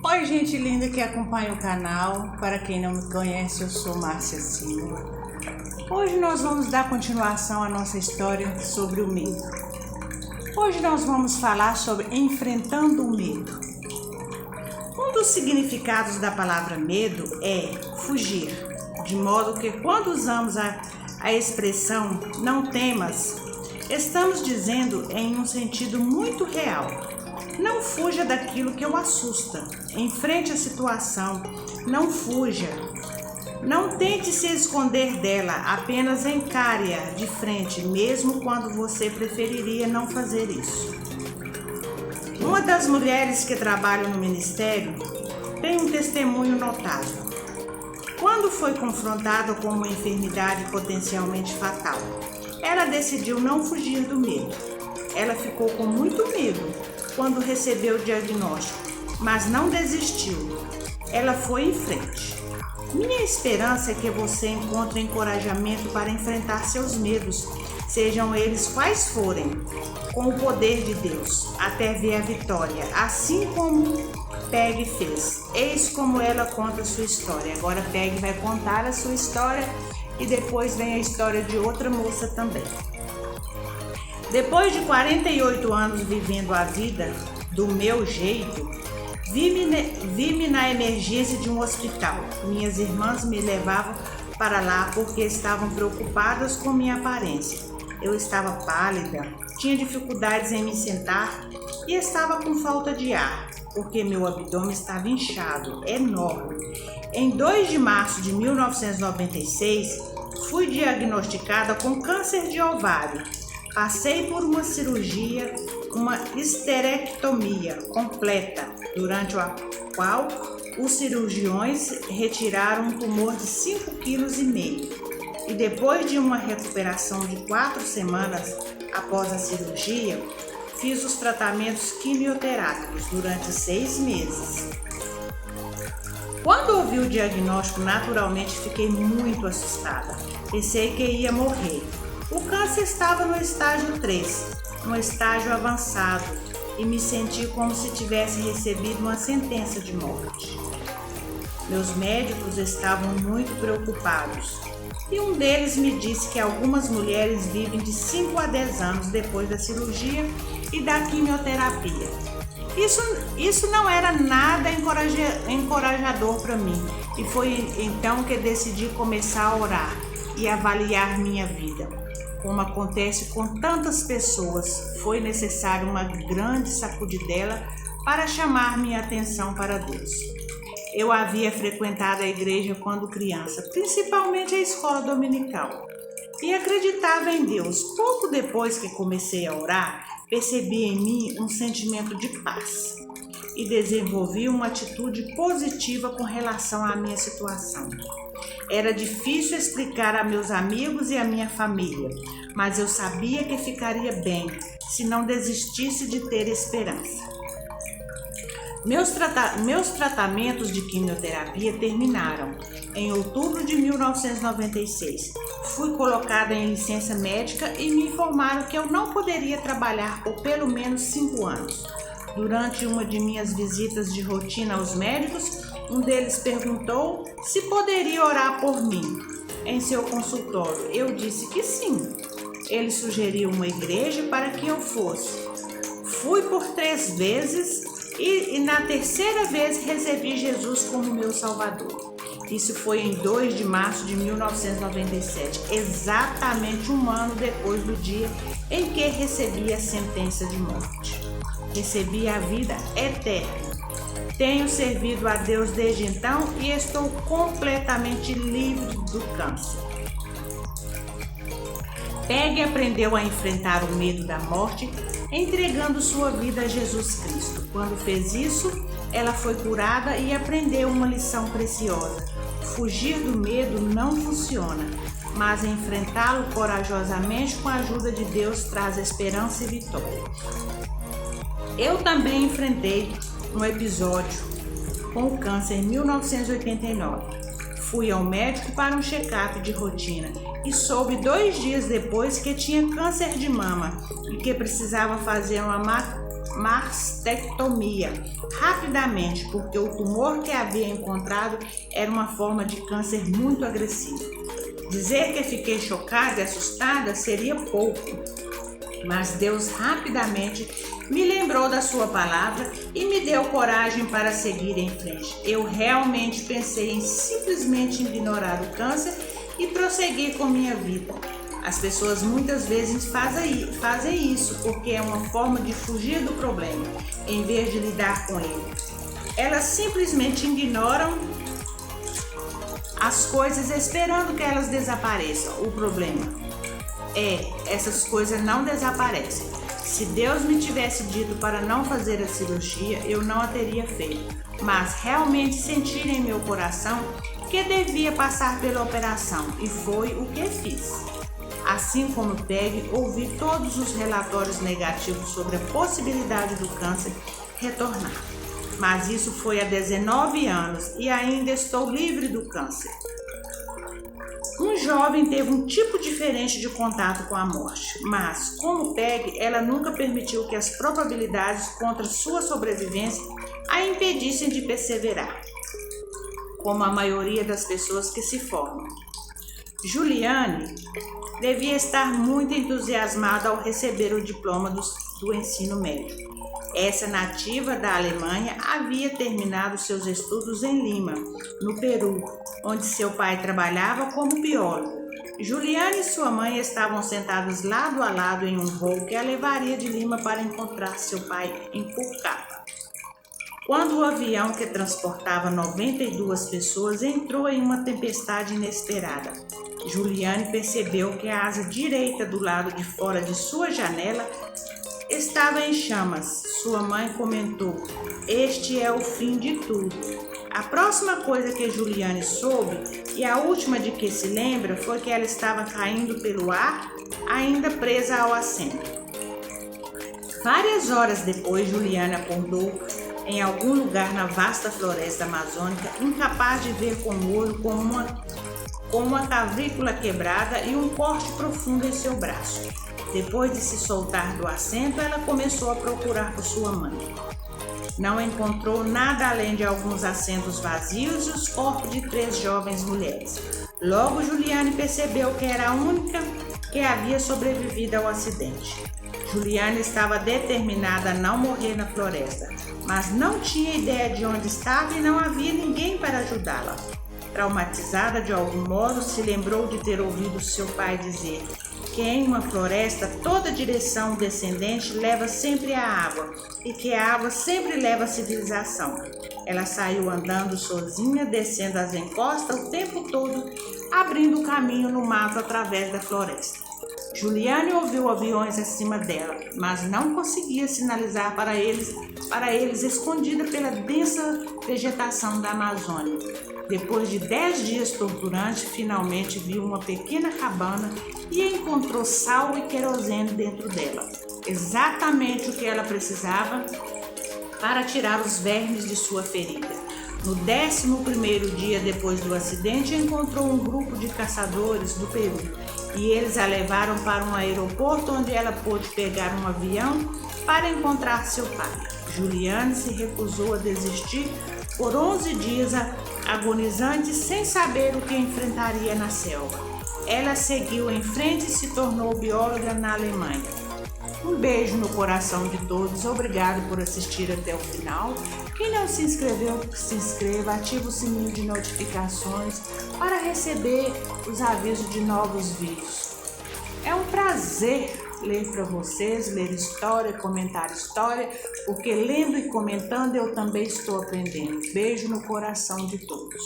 Oi, gente linda que acompanha o canal. Para quem não me conhece, eu sou Márcia Silva. Hoje nós vamos dar continuação à nossa história sobre o medo. Hoje nós vamos falar sobre enfrentando o medo. Um dos significados da palavra medo é fugir, de modo que quando usamos a expressão não temas, estamos dizendo em um sentido muito real. Não fuja daquilo que o assusta. Enfrente a situação. Não fuja. Não tente se esconder dela. Apenas encare-a de frente, mesmo quando você preferiria não fazer isso. Uma das mulheres que trabalham no ministério tem um testemunho notável. Quando foi confrontada com uma enfermidade potencialmente fatal, ela decidiu não fugir do medo. Ela ficou com muito medo quando recebeu o diagnóstico, mas não desistiu. Ela foi em frente. Minha esperança é que você encontre encorajamento para enfrentar seus medos, sejam eles quais forem, com o poder de Deus, até ver a vitória, assim como Peg fez. Eis como ela conta a sua história. Agora Peg vai contar a sua história e depois vem a história de outra moça também. Depois de 48 anos vivendo a vida do meu jeito, vi-me na emergência de um hospital. Minhas irmãs me levavam para lá porque estavam preocupadas com minha aparência. Eu estava pálida, tinha dificuldades em me sentar e estava com falta de ar, porque meu abdômen estava inchado, enorme. Em 2 de março de 1996, fui diagnosticada com câncer de ovário. Passei por uma cirurgia, uma histerectomia completa, durante a qual os cirurgiões retiraram um tumor de 5,5 kg. E depois de uma recuperação de 4 semanas após a cirurgia, fiz os tratamentos quimioterápicos durante 6 meses. Quando ouvi o diagnóstico, naturalmente fiquei muito assustada. Pensei que ia morrer. O câncer estava no estágio 3, um estágio avançado, e me senti como se tivesse recebido uma sentença de morte. Meus médicos estavam muito preocupados, e um deles me disse que algumas mulheres vivem de 5 a 10 anos depois da cirurgia e da quimioterapia. Isso não era nada encorajador para mim, e foi então que decidi começar a orar e avaliar minha vida. Como acontece com tantas pessoas, foi necessário uma grande sacudidela para chamar minha atenção para Deus. Eu havia frequentado a igreja quando criança, principalmente a escola dominical, e acreditava em Deus. Pouco depois que comecei a orar, percebi em mim um sentimento de paz e desenvolvi uma atitude positiva com relação à minha situação. Era difícil explicar a meus amigos e a minha família, mas eu sabia que ficaria bem se não desistisse de ter esperança. Meus tratamentos de quimioterapia terminaram em outubro de 1996. Fui colocada em licença médica e me informaram que eu não poderia trabalhar por pelo menos 5 anos. Durante uma de minhas visitas de rotina aos médicos, um deles perguntou se poderia orar por mim em seu consultório. Eu disse que sim. Ele sugeriu uma igreja para que eu fosse. Fui por 3 vezes e na terceira vez recebi Jesus como meu Salvador. Isso foi em 2 de março de 1997, exatamente um ano depois do dia em que recebi a sentença de morte. Recebi a vida eterna. Tenho servido a Deus desde então e estou completamente livre do câncer. Peg aprendeu a enfrentar o medo da morte entregando sua vida a Jesus Cristo. Quando fez isso, ela foi curada e aprendeu uma lição preciosa. Fugir do medo não funciona, mas enfrentá-lo corajosamente com a ajuda de Deus traz esperança e vitória. Eu também enfrentei um episódio com o câncer em 1989. Fui ao médico para um check-up de rotina e soube 2 dias depois que tinha câncer de mama e que precisava fazer uma mastectomia rapidamente, porque o tumor que havia encontrado era uma forma de câncer muito agressivo. Dizer que fiquei chocada e assustada seria pouco, mas Deus rapidamente me lembrou da sua palavra e me deu coragem para seguir em frente. Eu realmente pensei em simplesmente ignorar o câncer e prosseguir com minha vida. As pessoas muitas vezes fazem isso porque é uma forma de fugir do problema, em vez de lidar com ele. Elas simplesmente ignoram as coisas esperando que elas desapareçam. O problema essas coisas não desaparecem. Se Deus me tivesse dito para não fazer a cirurgia, eu não a teria feito, mas realmente senti em meu coração que devia passar pela operação e foi o que fiz. Assim como Peg, ouvi todos os relatórios negativos sobre a possibilidade do câncer retornar. Mas isso foi há 19 anos e ainda estou livre do câncer. Um jovem teve um tipo diferente de contato com a morte, mas, como Peg, ela nunca permitiu que as probabilidades contra sua sobrevivência a impedissem de perseverar, como a maioria das pessoas que se formam. Juliane devia estar muito entusiasmada ao receber o diploma do ensino médio. Essa nativa da Alemanha havia terminado seus estudos em Lima, no Peru, onde seu pai trabalhava como biólogo. Juliane e sua mãe estavam sentados lado a lado em um voo que a levaria de Lima para encontrar seu pai em Pucallpa. Quando o avião que transportava 92 pessoas entrou em uma tempestade inesperada, Juliane percebeu que a asa direita do lado de fora de sua janela estava em chamas. Sua mãe comentou: "Este é o fim de tudo." A próxima coisa que Juliane soube, e a última de que se lembra, foi que ela estava caindo pelo ar, ainda presa ao assento. Várias horas depois, Juliane acordou em algum lugar na vasta floresta amazônica, incapaz de ver com o olho, com uma clavícula quebrada e um corte profundo em seu braço. Depois de se soltar do assento, ela começou a procurar por sua mãe. Não encontrou nada além de alguns assentos vazios e os corpos de 3 jovens mulheres. Logo, Juliane percebeu que era a única que havia sobrevivido ao acidente. Juliane estava determinada a não morrer na floresta, mas não tinha ideia de onde estava e não havia ninguém para ajudá-la. Traumatizada de algum modo, se lembrou de ter ouvido seu pai dizer que em uma floresta toda direção descendente leva sempre à água e que a água sempre leva à civilização. Ela saiu andando sozinha, descendo as encostas o tempo todo, abrindo caminho no mato através da floresta. Juliane ouviu aviões acima dela, mas não conseguia sinalizar para eles escondida pela densa vegetação da Amazônia. Depois de 10 dias torturantes, finalmente viu uma pequena cabana e encontrou sal e querosene dentro dela. Exatamente o que ela precisava para tirar os vermes de sua ferida. No 11º dia depois do acidente, encontrou um grupo de caçadores do Peru e eles a levaram para um aeroporto onde ela pôde pegar um avião para encontrar seu pai. Juliane se recusou a desistir por 11 dias agonizante, sem saber o que enfrentaria na selva. Ela seguiu em frente e se tornou bióloga na Alemanha. Um beijo no coração de todos, obrigado por assistir até o final. Quem não se inscreveu, se inscreva, ative o sininho de notificações para receber os avisos de novos vídeos. É um prazer ler para vocês, ler história, comentar história, porque lendo e comentando eu também estou aprendendo. Beijo no coração de todos.